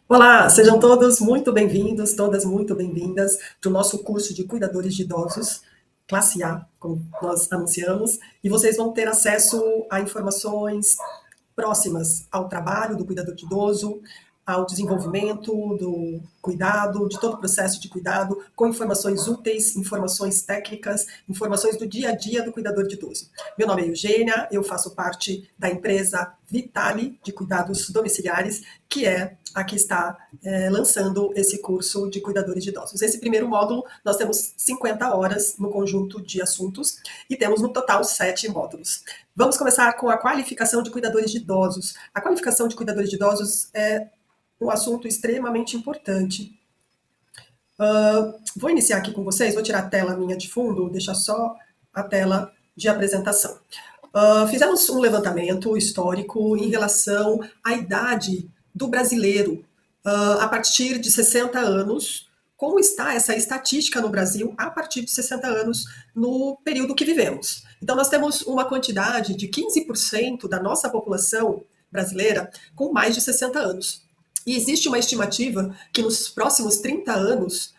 Olá, sejam todos muito bem-vindos, todas muito bem-vindas para o nosso curso de cuidadores de idosos, classe A, como nós anunciamos, e vocês vão ter acesso a informações próximas ao trabalho do cuidador de idoso, ao desenvolvimento do cuidado, de todo o processo de cuidado, com informações úteis, informações técnicas, informações do dia a dia do cuidador de idoso. Meu nome é Eugênia, eu faço parte da empresa Vitale de Cuidados Domiciliares, que é a que está lançando esse curso de cuidadores de idosos. Esse primeiro módulo, nós temos 50 horas no conjunto de assuntos e temos no total 7 módulos. Vamos começar com a qualificação de cuidadores de idosos. A qualificação de cuidadores de idosos é um assunto extremamente importante. Vou iniciar aqui com vocês, vou tirar a tela minha de fundo, deixar só a tela de apresentação. Fizemos um levantamento histórico em relação à idade do brasileiro a partir de 60 anos. Como está essa estatística no Brasil a partir de 60 anos no período que vivemos? Então, nós temos uma quantidade de 15% da nossa população brasileira com mais de 60 anos. E existe uma estimativa que nos próximos 30 anos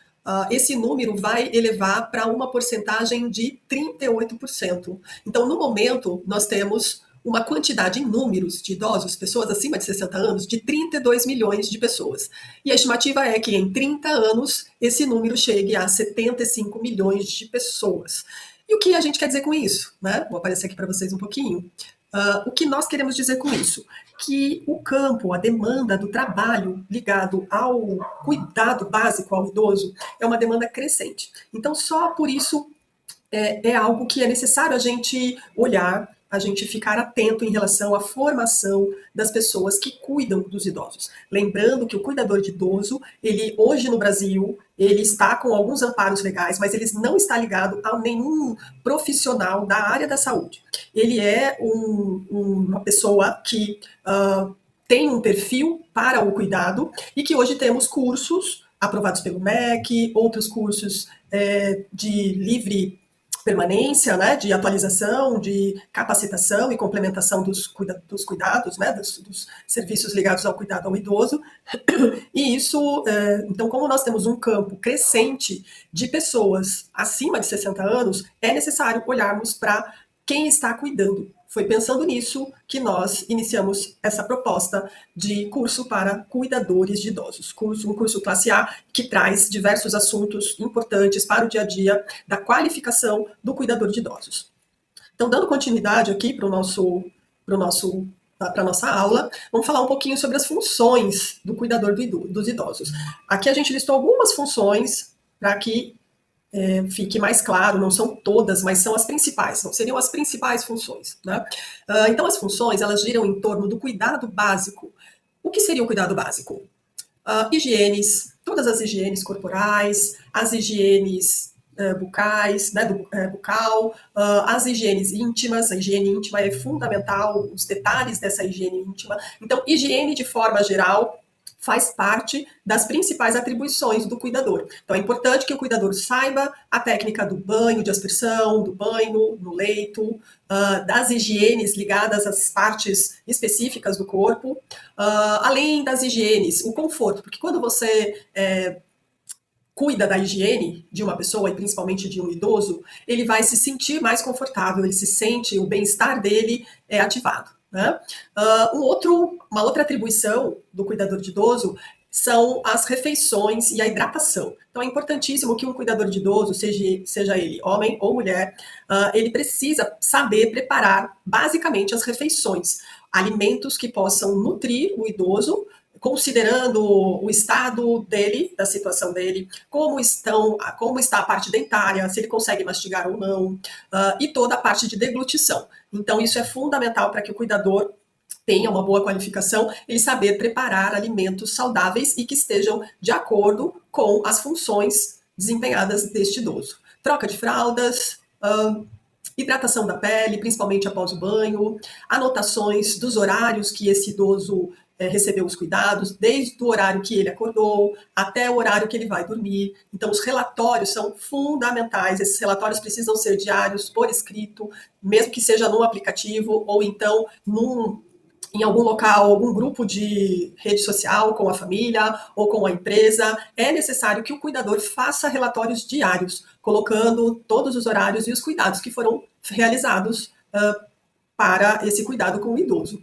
esse número vai elevar para uma porcentagem de 38%. Então, no momento, nós temos uma quantidade em números de idosos, pessoas acima de 60 anos, de 32 milhões de pessoas. E a estimativa é que em 30 anos esse número chegue a 75 milhões de pessoas. E o que a gente quer dizer com isso? Né? Vou aparecer aqui para vocês um pouquinho. O que nós queremos dizer com isso? Que o campo, a demanda do trabalho ligado ao cuidado básico ao idoso é uma demanda crescente. Então, só por isso é algo que é necessário a gente olhar, a gente ficar atento em relação à formação das pessoas que cuidam dos idosos. Lembrando que o cuidador de idoso, ele hoje no Brasil, ele está com alguns amparos legais, mas ele não está ligado a nenhum profissional da área da saúde. Ele é uma pessoa que tem um perfil para o cuidado e que hoje temos cursos aprovados pelo MEC, outros cursos de livre permanência, né, de atualização, de capacitação e complementação dos cuidados, né, dos serviços ligados ao cuidado ao idoso. E isso, então, como nós temos um campo crescente de pessoas acima de 60 anos, é necessário olharmos para quem está cuidando. Foi pensando nisso que nós iniciamos essa proposta de curso para cuidadores de idosos. Um curso classe A que traz diversos assuntos importantes para o dia a dia da qualificação do cuidador de idosos. Então, dando continuidade aqui para a nossa aula, vamos falar um pouquinho sobre as funções do cuidador dos idosos. Aqui a gente listou algumas funções para que fique mais claro, não são todas, mas são as principais, não seriam as principais funções. Né? Então, as funções, elas giram em torno do cuidado básico. O que seria o cuidado básico? Higienes, todas as higienes corporais, as higienes bucais, né, bucal, as higienes íntimas, a higiene íntima é fundamental, os detalhes dessa higiene íntima. Então, higiene de forma geral faz parte das principais atribuições do cuidador. Então, é importante que o cuidador saiba a técnica do banho de aspersão, do banho no leito, das higienes ligadas às partes específicas do corpo, além das higienes, o conforto, porque quando você cuida da higiene de uma pessoa, e principalmente de um idoso, ele vai se sentir mais confortável, ele se sente, o bem-estar dele é ativado. Né? Uma outra atribuição do cuidador de idoso são as refeições e a hidratação. Então é importantíssimo que um cuidador de idoso, seja ele homem ou mulher, ele precisa saber preparar basicamente as refeições, alimentos que possam nutrir o idoso, considerando o estado dele, da situação dele, como está a parte dentária, se ele consegue mastigar ou não, e toda a parte de deglutição. Então, isso é fundamental para que o cuidador tenha uma boa qualificação, ele saber preparar alimentos saudáveis e que estejam de acordo com as funções desempenhadas deste idoso. Troca de fraldas, hidratação da pele, principalmente após o banho, anotações dos horários que esse idoso recebeu os cuidados, desde o horário que ele acordou até o horário que ele vai dormir. Então, os relatórios são fundamentais. Esses relatórios precisam ser diários, por escrito, mesmo que seja num aplicativo ou então em algum local, algum grupo de rede social com a família ou com a empresa, é necessário que o cuidador faça relatórios diários, colocando todos os horários e os cuidados que foram realizados para esse cuidado com o idoso.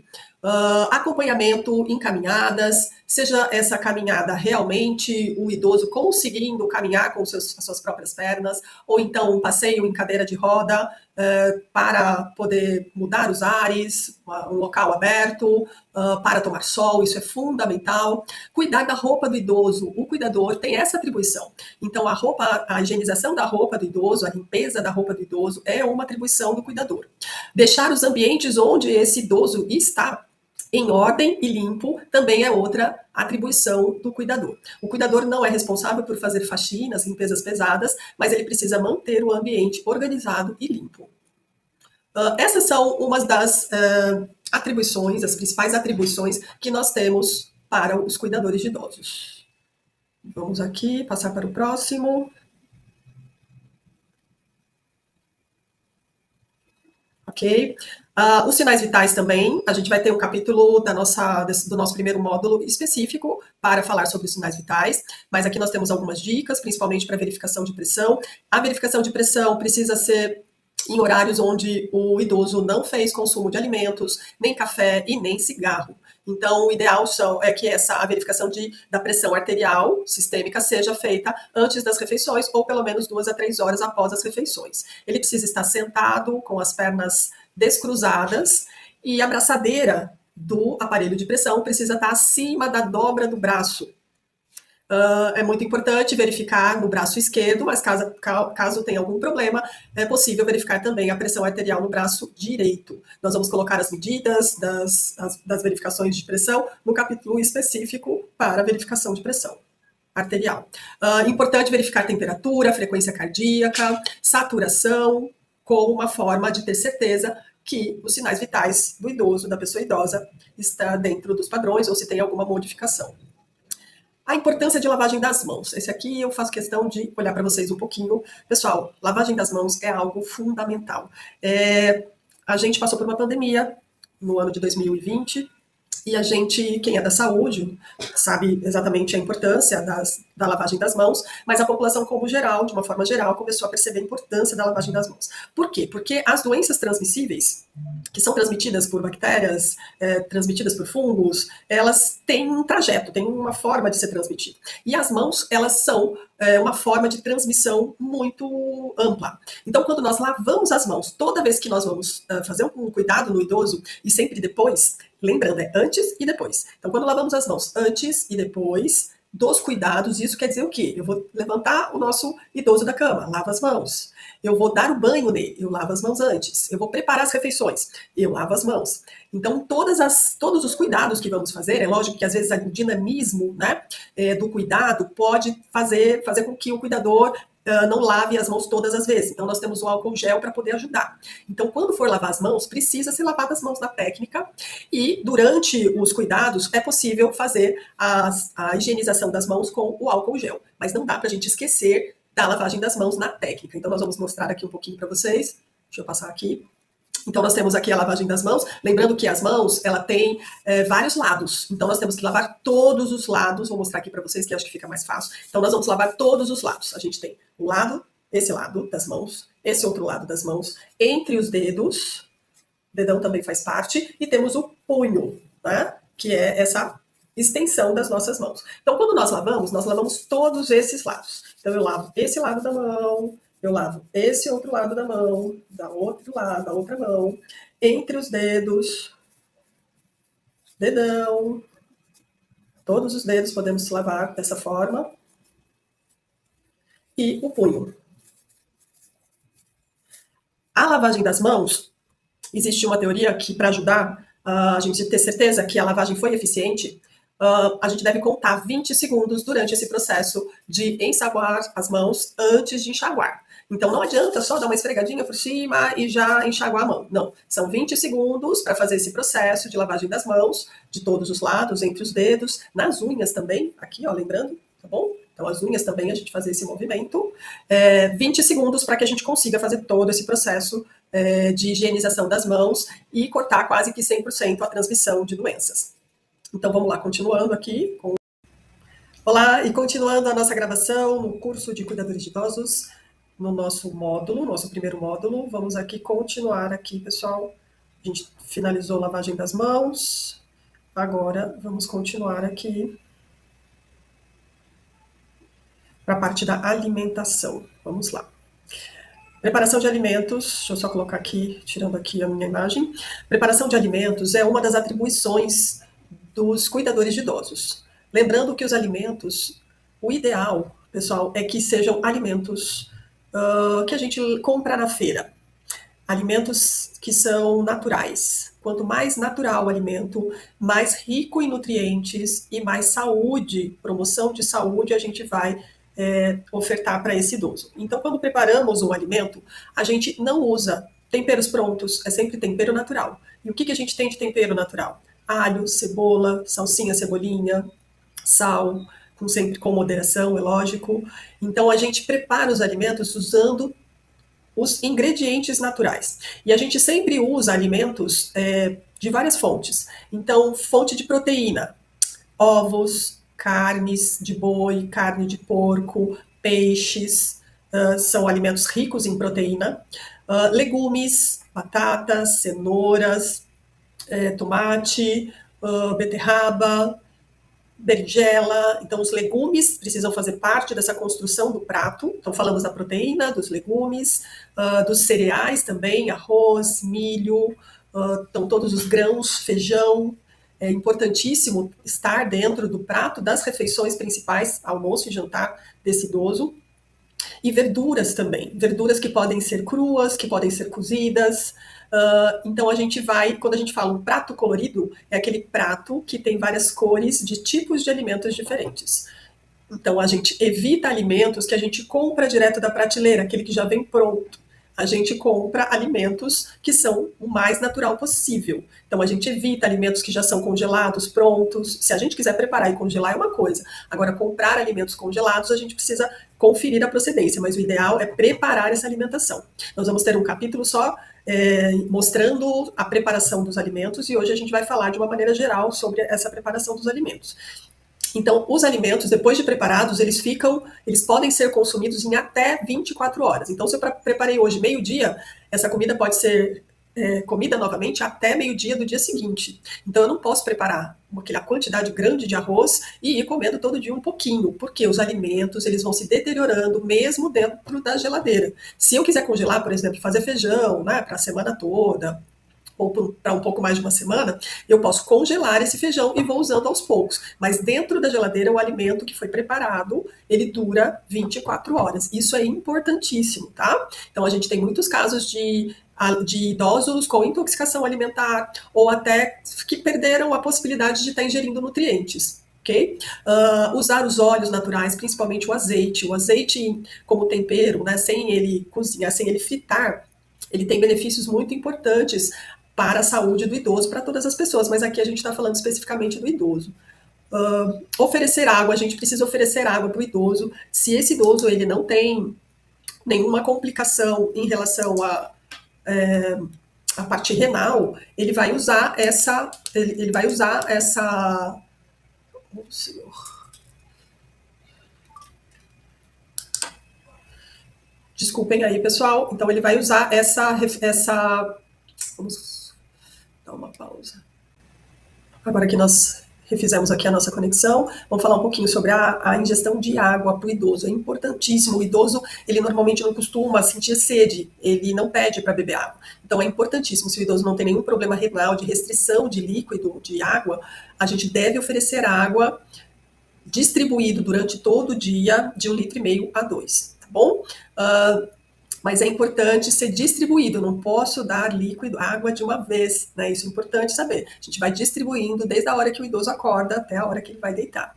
Acompanhamento em caminhadas, seja essa caminhada realmente o idoso conseguindo caminhar com as suas próprias pernas, ou então um passeio em cadeira de roda para poder mudar os ares, um local aberto, para tomar sol, isso é fundamental. Cuidar da roupa do idoso, o cuidador tem essa atribuição. Então, a higienização da roupa do idoso, a limpeza da roupa do idoso é uma atribuição do cuidador. Deixar os ambientes onde esse idoso está em ordem e limpo também é outra atribuição do cuidador. O cuidador não é responsável por fazer faxinas, limpezas pesadas, mas ele precisa manter o ambiente organizado e limpo. Essas são umas das atribuições, as principais atribuições que nós temos para os cuidadores de idosos. Vamos aqui passar para o próximo. Ok? Os sinais vitais também, a gente vai ter um capítulo do nosso primeiro módulo específico para falar sobre os sinais vitais, mas aqui nós temos algumas dicas, principalmente para verificação de pressão. A verificação de pressão precisa ser em horários onde o idoso não fez consumo de alimentos, nem café e nem cigarro. Então, o ideal é que a verificação da pressão arterial sistêmica seja feita antes das refeições ou pelo menos 2 a 3 horas após as refeições. Ele precisa estar sentado, com as pernas descruzadas, e a braçadeira do aparelho de pressão precisa estar acima da dobra do braço. É muito importante verificar no braço esquerdo, mas caso tenha algum problema, é possível verificar também a pressão arterial no braço direito. Nós vamos colocar as medidas das verificações de pressão no capítulo específico para verificação de pressão arterial. Importante verificar temperatura, frequência cardíaca, saturação, como uma forma de ter certeza que os sinais vitais do idoso, da pessoa idosa, está dentro dos padrões ou se tem alguma modificação. A importância de lavagem das mãos. Esse aqui eu faço questão de olhar para vocês um pouquinho. Pessoal, lavagem das mãos é algo fundamental. A gente passou por uma pandemia no ano de 2020 e a gente, quem é da saúde, sabe exatamente a importância da lavagem das mãos, mas a população como geral, de uma forma geral, começou a perceber a importância da lavagem das mãos. Por quê? Porque as doenças transmissíveis, que são transmitidas por bactérias, transmitidas por fungos, elas têm um trajeto, têm uma forma de ser transmitida. E as mãos, elas são uma forma de transmissão muito ampla. Então, quando nós lavamos as mãos, toda vez que nós vamos fazer um cuidado no idoso, e sempre depois, lembrando, é antes e depois. Então, quando lavamos as mãos antes e depois dos cuidados, isso quer dizer o quê? Eu vou levantar o nosso idoso da cama, lavo as mãos. Eu vou dar o banho nele, eu lavo as mãos antes. Eu vou preparar as refeições, eu lavo as mãos. Então, todos os cuidados que vamos fazer, é lógico que às vezes o dinamismo, né, do cuidado pode fazer com que o cuidador não lave as mãos todas as vezes. Então, nós temos o álcool gel para poder ajudar. Então, quando for lavar as mãos, precisa ser lavado as mãos na técnica e durante os cuidados é possível fazer a higienização das mãos com o álcool gel. Mas não dá para a gente esquecer da lavagem das mãos na técnica. Então, nós vamos mostrar aqui um pouquinho para vocês. Deixa eu passar aqui. Então, nós temos aqui a lavagem das mãos. Lembrando que as mãos, ela tem vários lados. Então, nós temos que lavar todos os lados. Vou mostrar aqui para vocês, que acho que fica mais fácil. Então, nós vamos lavar todos os lados. A gente tem um lado, esse lado das mãos, esse outro lado das mãos, entre os dedos. O dedão também faz parte. E temos o punho, né? Que é essa extensão das nossas mãos. Então, quando nós lavamos todos esses lados. Então, eu lavo esse lado da mão, eu lavo esse outro lado da mão, da outra mão, entre os dedos, dedão, todos os dedos podemos lavar dessa forma, e o punho. A lavagem das mãos, existe uma teoria que, para ajudar a gente ter certeza que a lavagem foi eficiente, a gente deve contar 20 segundos durante esse processo de ensaguar as mãos antes de enxaguar. Então, não adianta só dar uma esfregadinha por cima e já enxaguar a mão. Não, são 20 segundos para fazer esse processo de lavagem das mãos, de todos os lados, entre os dedos, nas unhas também, aqui, ó, lembrando, tá bom? Então, as unhas também a gente fazer esse movimento. 20 segundos para que a gente consiga fazer todo esse processo de higienização das mãos e cortar quase que 100% a transmissão de doenças. Então vamos lá, continuando aqui. Olá, e continuando a nossa gravação no curso de Cuidadores de Idosos, no nosso módulo, nosso primeiro módulo, vamos aqui continuar aqui, pessoal. A gente finalizou a lavagem das mãos, agora vamos continuar aqui para a parte da alimentação. Vamos lá. Preparação de alimentos, deixa eu só colocar aqui, tirando aqui a minha imagem. Preparação de alimentos é uma das atribuições dos cuidadores de idosos. Lembrando que os alimentos, o ideal, pessoal, é que sejam alimentos que a gente compra na feira. Alimentos que são naturais. Quanto mais natural o alimento, mais rico em nutrientes e mais saúde, promoção de saúde a gente vai ofertar para esse idoso. Então, quando preparamos um alimento, a gente não usa temperos prontos, é sempre tempero natural. E o que a gente tem de tempero natural? Alho, cebola, salsinha, cebolinha, sal, sempre com moderação, é lógico. Então, a gente prepara os alimentos usando os ingredientes naturais. E a gente sempre usa alimentos de várias fontes. Então, fonte de proteína, ovos, carnes de boi, carne de porco, peixes, são alimentos ricos em proteína, legumes, batatas, cenouras, tomate, beterraba, berinjela. Então, os legumes precisam fazer parte dessa construção do prato. Então, falamos da proteína, dos legumes, dos cereais também, arroz, milho, então todos os grãos, feijão. É importantíssimo estar dentro do prato das refeições principais, almoço e jantar desse idoso. E verduras também, verduras que podem ser cruas, que podem ser cozidas. Então a gente vai, quando a gente fala um prato colorido, é aquele prato que tem várias cores de tipos de alimentos diferentes. Então a gente evita alimentos que a gente compra direto da prateleira, aquele que já vem pronto. A gente compra alimentos que são o mais natural possível. Então a gente evita alimentos que já são congelados, prontos. Se a gente quiser preparar e congelar é uma coisa. Agora, comprar alimentos congelados, a gente precisa conferir a procedência, mas o ideal é preparar essa alimentação. Nós vamos ter um capítulo só mostrando a preparação dos alimentos e hoje a gente vai falar de uma maneira geral sobre essa preparação dos alimentos. Então, os alimentos, depois de preparados, eles podem ser consumidos em até 24 horas. Então, se eu preparei hoje meio-dia, essa comida pode ser comida novamente até meio-dia do dia seguinte. Então, eu não posso preparar aquela quantidade grande de arroz e ir comendo todo dia um pouquinho, porque os alimentos, eles vão se deteriorando mesmo dentro da geladeira. Se eu quiser congelar, por exemplo, fazer feijão, né, para a semana toda, ou para um pouco mais de uma semana, eu posso congelar esse feijão e vou usando aos poucos. Mas dentro da geladeira, o alimento que foi preparado, ele dura 24 horas. Isso é importantíssimo, tá? Então, a gente tem muitos casos de idosos com intoxicação alimentar ou até que perderam a possibilidade de estar ingerindo nutrientes. Okay? Usar os óleos naturais, principalmente o azeite como tempero, né, sem ele cozinhar, sem ele fritar, ele tem benefícios muito importantes para a saúde do idoso, para todas as pessoas, mas aqui a gente está falando especificamente do idoso. Oferecer água, a gente precisa oferecer água para o idoso. Se esse idoso ele não tem nenhuma complicação em relação a parte renal, ele vai usar essa. Oh, Senhor. Desculpem aí, pessoal. Então, ele vai usar essa. Vamos dar uma pausa. Agora que nós refizemos aqui a nossa conexão, vamos falar um pouquinho sobre a ingestão de água para o idoso. É importantíssimo. O idoso, ele normalmente não costuma sentir sede, ele não pede para beber água. Então, é importantíssimo. Se o idoso não tem nenhum problema renal, de restrição de líquido, de água, a gente deve oferecer água distribuído durante todo o dia de 1,5 litro a 2, tá bom? Mas é importante ser distribuído, não posso dar líquido, água de uma vez, né? Isso é importante saber. A gente vai distribuindo desde a hora que o idoso acorda até a hora que ele vai deitar.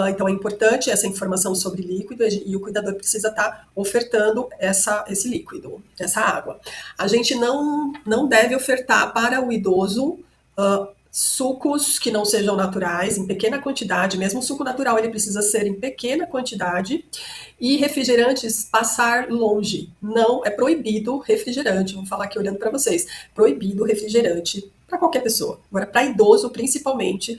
Então é importante essa informação sobre líquido e o cuidador precisa estar ofertando esse líquido, essa água. A gente não deve ofertar para o idoso sucos que não sejam naturais, em pequena quantidade, mesmo o suco natural ele precisa ser em pequena quantidade, e refrigerantes passar longe. Não é proibido refrigerante, vou falar aqui olhando para vocês, proibido refrigerante para qualquer pessoa. Agora, para idoso, principalmente,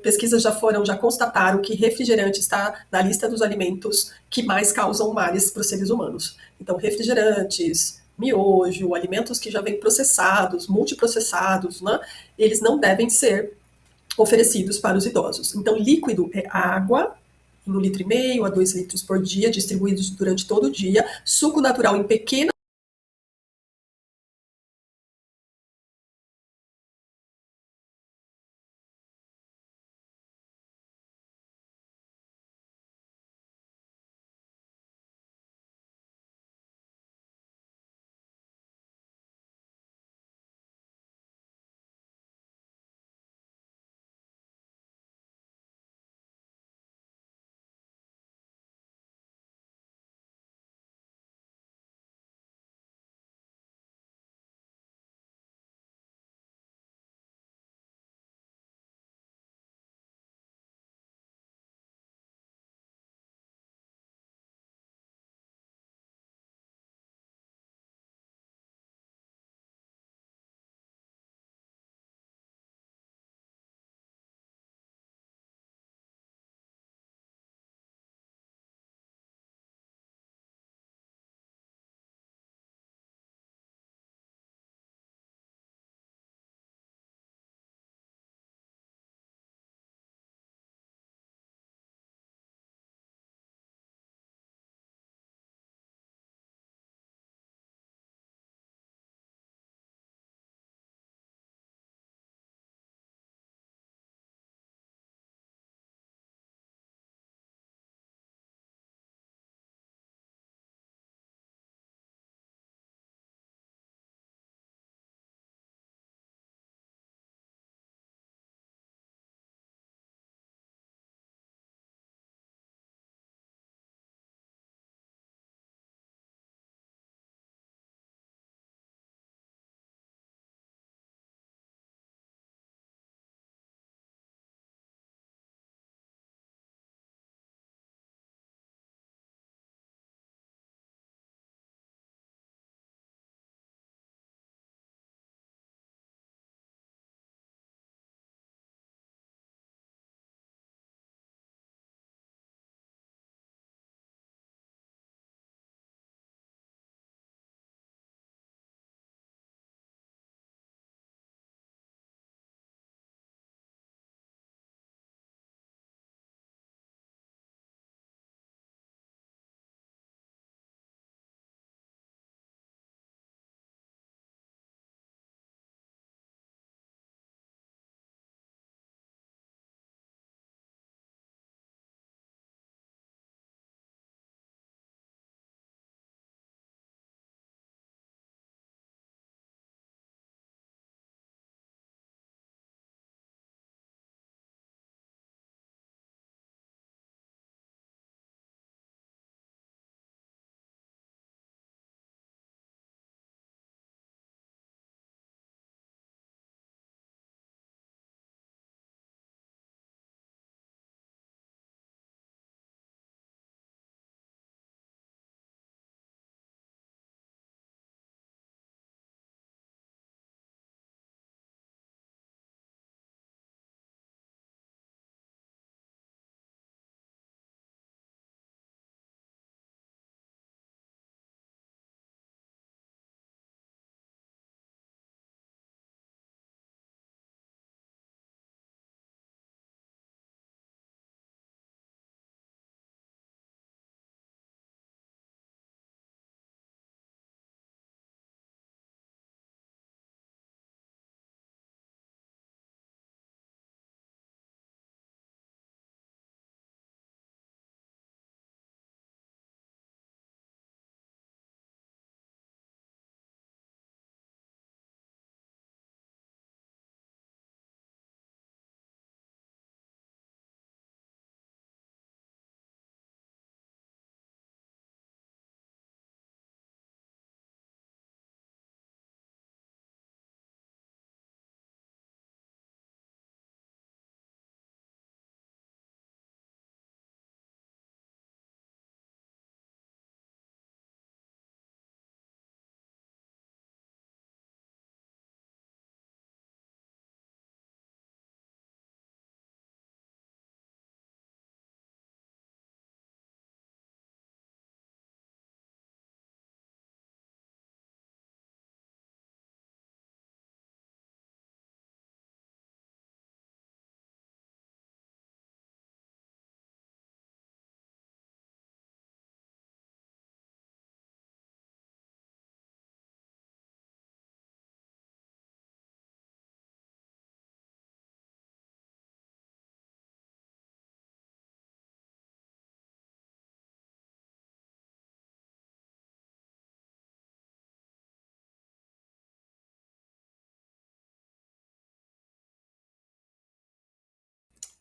pesquisas já constataram que refrigerante está na lista dos alimentos que mais causam males para os seres humanos. Então, refrigerantes, miojo, alimentos que já vêm processados, multiprocessados, né? Eles não devem ser oferecidos para os idosos. Então, líquido é água, em 1,5 litro a 2 litros por dia, distribuídos durante todo o dia, suco natural em pequena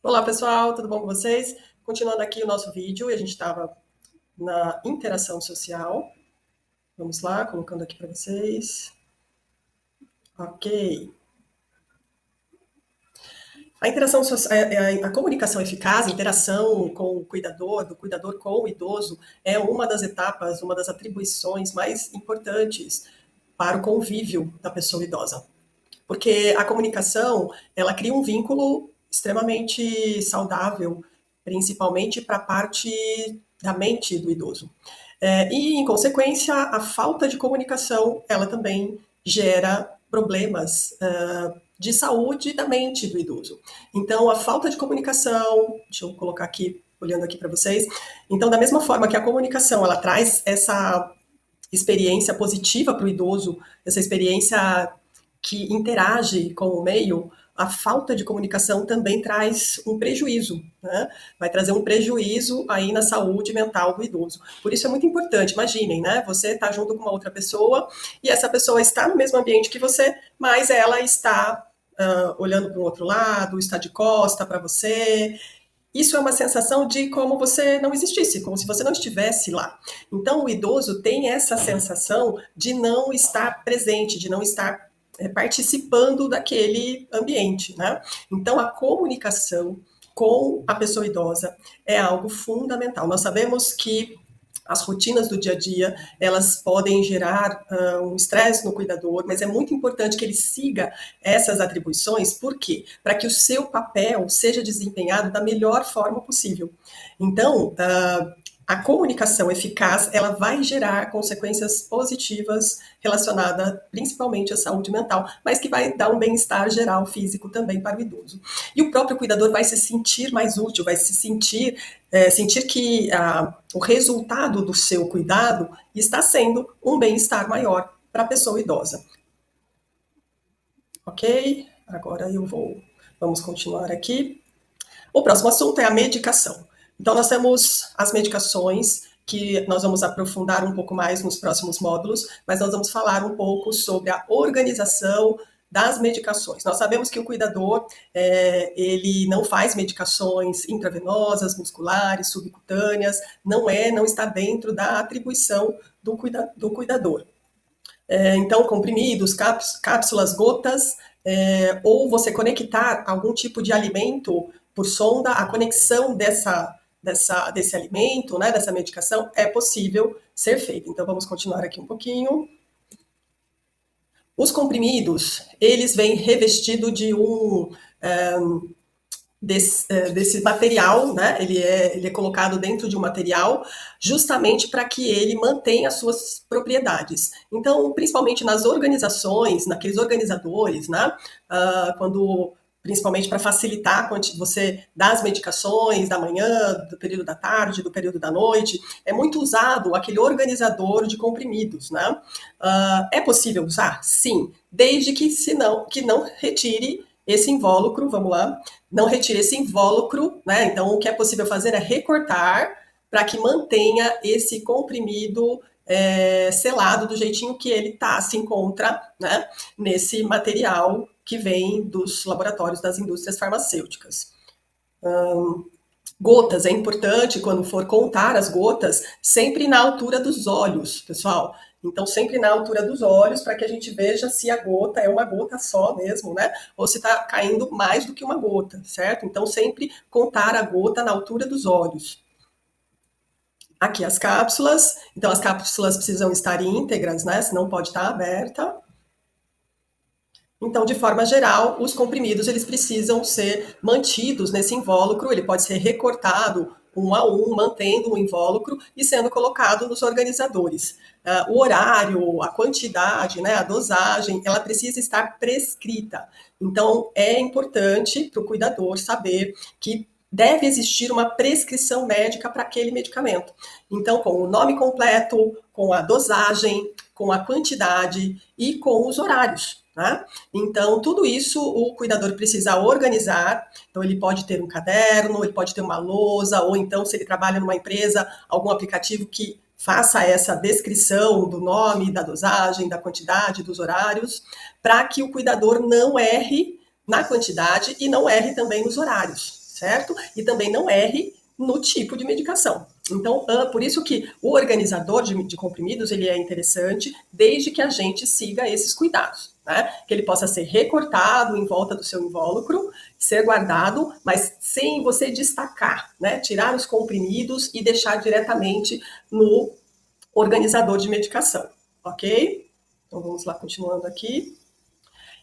Olá, pessoal, tudo bom com vocês? Continuando aqui o nosso vídeo, a gente estava na interação social. Vamos lá, colocando aqui para vocês. Ok. A interação a comunicação eficaz, a interação com o cuidador, do cuidador com o idoso, é uma das etapas, uma das atribuições mais importantes para o convívio da pessoa idosa. Porque a comunicação, ela cria um vínculo extremamente saudável, principalmente para a parte da mente do idoso. E, em consequência, a falta de comunicação, ela também gera problemas de saúde da mente do idoso. Então, a falta de comunicação, deixa eu colocar aqui, olhando aqui para vocês. Então, da mesma forma que a comunicação, ela traz essa experiência positiva para o idoso, essa experiência que interage com o meio, a falta de comunicação também traz um prejuízo, né? Vai trazer um prejuízo aí na saúde mental do idoso. Por isso é muito importante, imaginem, né? Você está junto com uma outra pessoa e essa pessoa está no mesmo ambiente que você, mas ela está olhando para o outro lado, está de costa para você. Isso é uma sensação de como você não existisse, como se você não estivesse lá. Então, o idoso tem essa sensação de não estar presente, de não estar participando daquele ambiente, né? Então, a comunicação com a pessoa idosa é algo fundamental. Nós sabemos que as rotinas do dia a dia, elas podem gerar um estresse no cuidador, mas é muito importante que ele siga essas atribuições, por quê? Para que o seu papel seja desempenhado da melhor forma possível. Então, a comunicação eficaz, ela vai gerar consequências positivas relacionadas principalmente à saúde mental, mas que vai dar um bem-estar geral físico também para o idoso. E o próprio cuidador vai se sentir mais útil, vai se sentir que o resultado do seu cuidado está sendo um bem-estar maior para a pessoa idosa. Ok? Agora vamos continuar aqui. O próximo assunto é a medicação. Então, nós temos as medicações, que nós vamos aprofundar um pouco mais nos próximos módulos, mas nós vamos falar um pouco sobre a organização das medicações. Nós sabemos que o cuidador, ele não faz medicações intravenosas, musculares, subcutâneas, não está dentro da atribuição do cuidador. Então, comprimidos, cápsulas, gotas, ou você conectar algum tipo de alimento por sonda, a conexão desse alimento, né, dessa medicação, é possível ser feita. Então, vamos continuar aqui um pouquinho. Os comprimidos, eles vêm revestidos de desse material, né? Ele é colocado dentro de um material justamente para que ele mantenha as suas propriedades. Então, principalmente nas organizações, naqueles organizadores, né? Principalmente para facilitar você dar as medicações da manhã, do período da tarde, do período da noite, é muito usado aquele organizador de comprimidos, né? É possível usar? Sim, desde que não retire esse invólucro, vamos lá, não retire esse invólucro, né? Então, o que é possível fazer é recortar para que mantenha esse comprimido selado do jeitinho que ele se encontra, né, nesse material que vem dos laboratórios das indústrias farmacêuticas. Gotas, é importante quando for contar as gotas, sempre na altura dos olhos, pessoal. Então, sempre na altura dos olhos, para que a gente veja se a gota é uma gota só mesmo, né? Ou se está caindo mais do que uma gota, certo? Então, sempre contar a gota na altura dos olhos. Aqui as cápsulas. Então, as cápsulas precisam estar íntegras, né? Senão pode estar aberta. Então, de forma geral, os comprimidos eles precisam ser mantidos nesse invólucro, ele pode ser recortado um a um, mantendo o invólucro e sendo colocado nos organizadores. O horário, a quantidade, né, a dosagem, ela precisa estar prescrita. Então, é importante para o cuidador saber que deve existir uma prescrição médica para aquele medicamento. Então, com o nome completo, com a dosagem, com a quantidade e com os horários. Né? Então, tudo isso o cuidador precisa organizar. Então, ele pode ter um caderno, ele pode ter uma lousa, ou então, se ele trabalha numa empresa, algum aplicativo que faça essa descrição do nome, da dosagem, da quantidade, dos horários, para que o cuidador não erre na quantidade e não erre também nos horários. certo? E também não erre no tipo de medicação. Então, por isso que o organizador de comprimidos, ele é interessante, desde que a gente siga esses cuidados, né? Que ele possa ser recortado em volta do seu invólucro, ser guardado, mas sem você destacar, né? Tirar os comprimidos e deixar diretamente no organizador de medicação, ok? Então, vamos lá, continuando aqui.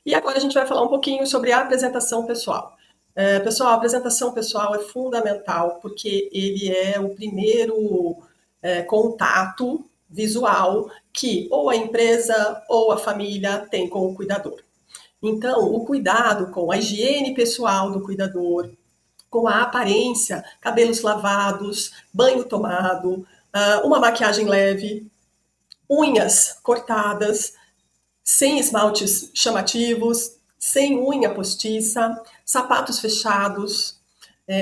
E agora a gente vai falar um pouquinho sobre a apresentação pessoal. Pessoal, a apresentação pessoal é fundamental porque ele é o primeiro contato visual que ou a empresa ou a família tem com o cuidador. Então, o cuidado com a higiene pessoal do cuidador, com a aparência, cabelos lavados, banho tomado, uma maquiagem leve, unhas cortadas, sem esmaltes chamativos, sem unha postiça, sapatos fechados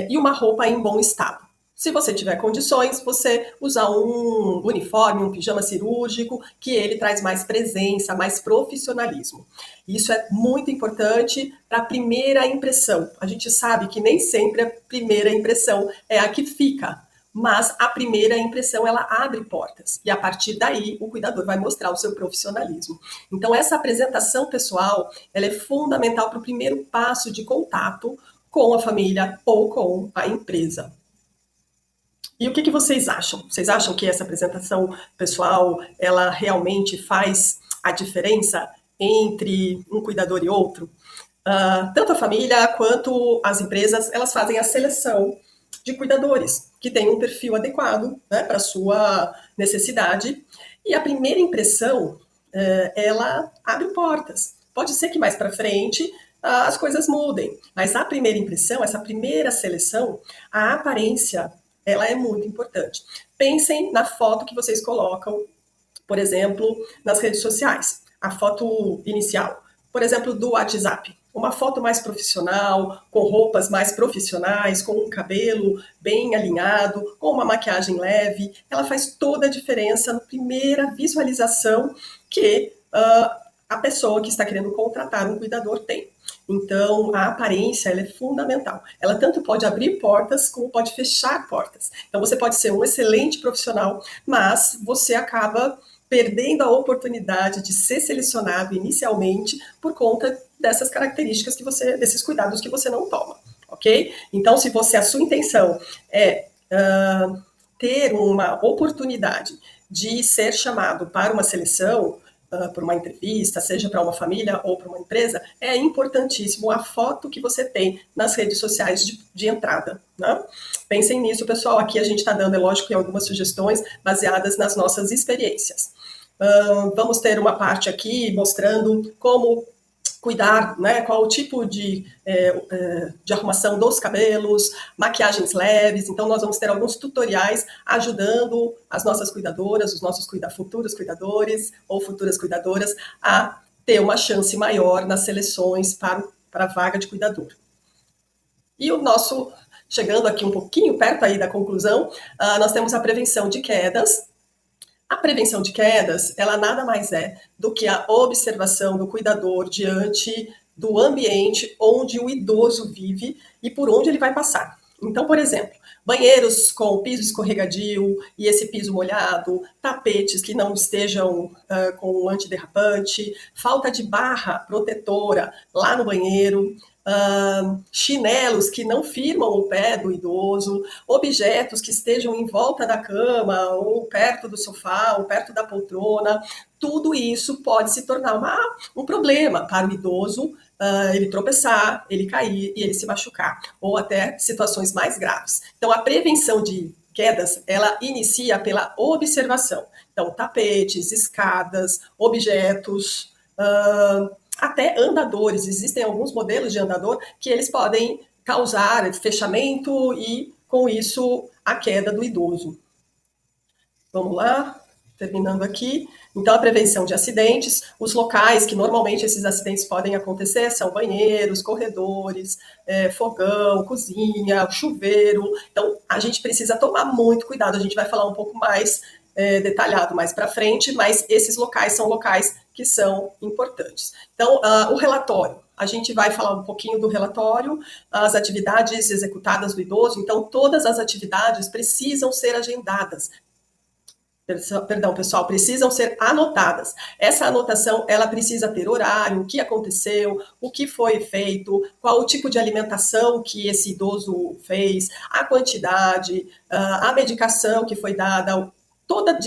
e uma roupa em bom estado. Se você tiver condições, você usar um uniforme, um pijama cirúrgico, que ele traz mais presença, mais profissionalismo. Isso é muito importante para a primeira impressão. A gente sabe que nem sempre a primeira impressão é a que fica, mas a primeira impressão ela abre portas e a partir daí o cuidador vai mostrar o seu profissionalismo. Então essa apresentação pessoal ela é fundamental para o primeiro passo de contato com a família ou com a empresa. E o que vocês acham? Vocês acham que essa apresentação pessoal ela realmente faz a diferença entre um cuidador e outro? Tanto a família quanto as empresas elas fazem a seleção de cuidadores que têm um perfil adequado, né, para a sua necessidade. E a primeira impressão, ela abre portas. Pode ser que mais para frente as coisas mudem, mas a primeira impressão, essa primeira seleção, a aparência, ela é muito importante. Pensem na foto que vocês colocam, por exemplo, nas redes sociais. A foto inicial, por exemplo, do WhatsApp. Uma foto mais profissional, com roupas mais profissionais, com um cabelo bem alinhado, com uma maquiagem leve, ela faz toda a diferença na primeira visualização que a pessoa que está querendo contratar um cuidador tem. Então, a aparência ela é fundamental. Ela tanto pode abrir portas, como pode fechar portas. Então, você pode ser um excelente profissional, mas você acaba perdendo a oportunidade de ser selecionado inicialmente por conta dessas características que você, desses cuidados que você não toma, ok? Então, se você, a sua intenção é ter uma oportunidade de ser chamado para uma seleção, por uma entrevista, seja para uma família ou para uma empresa, é importantíssimo a foto que você tem nas redes sociais de entrada, né? Pensem nisso, pessoal. Aqui a gente está dando, é lógico, algumas sugestões baseadas nas nossas experiências. Vamos ter uma parte aqui mostrando como cuidar, né, qual o tipo de arrumação dos cabelos, maquiagens leves. Então, nós vamos ter alguns tutoriais ajudando as nossas cuidadoras, os nossos futuros cuidadores ou futuras cuidadoras a ter uma chance maior nas seleções para a vaga de cuidador. E o nosso, chegando aqui um pouquinho perto aí da conclusão, nós temos a prevenção de quedas. A prevenção de quedas, ela nada mais é do que a observação do cuidador diante do ambiente onde o idoso vive e por onde ele vai passar. Então, por exemplo, banheiros com piso escorregadio e esse piso molhado, tapetes que não estejam com antiderrapante, falta de barra protetora lá no banheiro, chinelos que não firmam o pé do idoso, objetos que estejam em volta da cama, ou perto do sofá, ou perto da poltrona, tudo isso pode se tornar um problema para o idoso, ele tropeçar, ele cair e ele se machucar, ou até situações mais graves. Então, a prevenção de quedas, ela inicia pela observação. Então, tapetes, escadas, objetos, até andadores. Existem alguns modelos de andador que eles podem causar fechamento e, com isso, a queda do idoso. Vamos lá, terminando aqui. Então, a prevenção de acidentes, os locais que normalmente esses acidentes podem acontecer são banheiros, corredores, fogão, cozinha, chuveiro. Então, a gente precisa tomar muito cuidado. A gente vai falar um pouco mais detalhado mais para frente, mas esses locais são locais que são importantes. Então, o relatório. a gente vai falar um pouquinho do relatório, as atividades executadas do idoso. Então, todas as atividades precisam ser agendadas. Perdão, pessoal, precisam ser anotadas. Essa anotação, ela precisa ter horário, o que aconteceu, o que foi feito, qual o tipo de alimentação que esse idoso fez, a quantidade, a medicação que foi dada, toda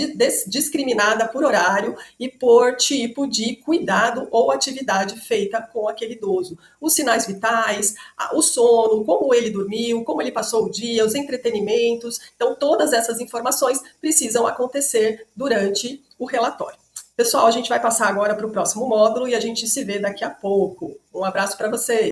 discriminada por horário e por tipo de cuidado ou atividade feita com aquele idoso. Os sinais vitais, o sono, como ele dormiu, como ele passou o dia, os entretenimentos. Então, todas essas informações precisam acontecer durante o relatório. Pessoal, a gente vai passar agora para o próximo módulo e a gente se vê daqui a pouco. Um abraço para vocês.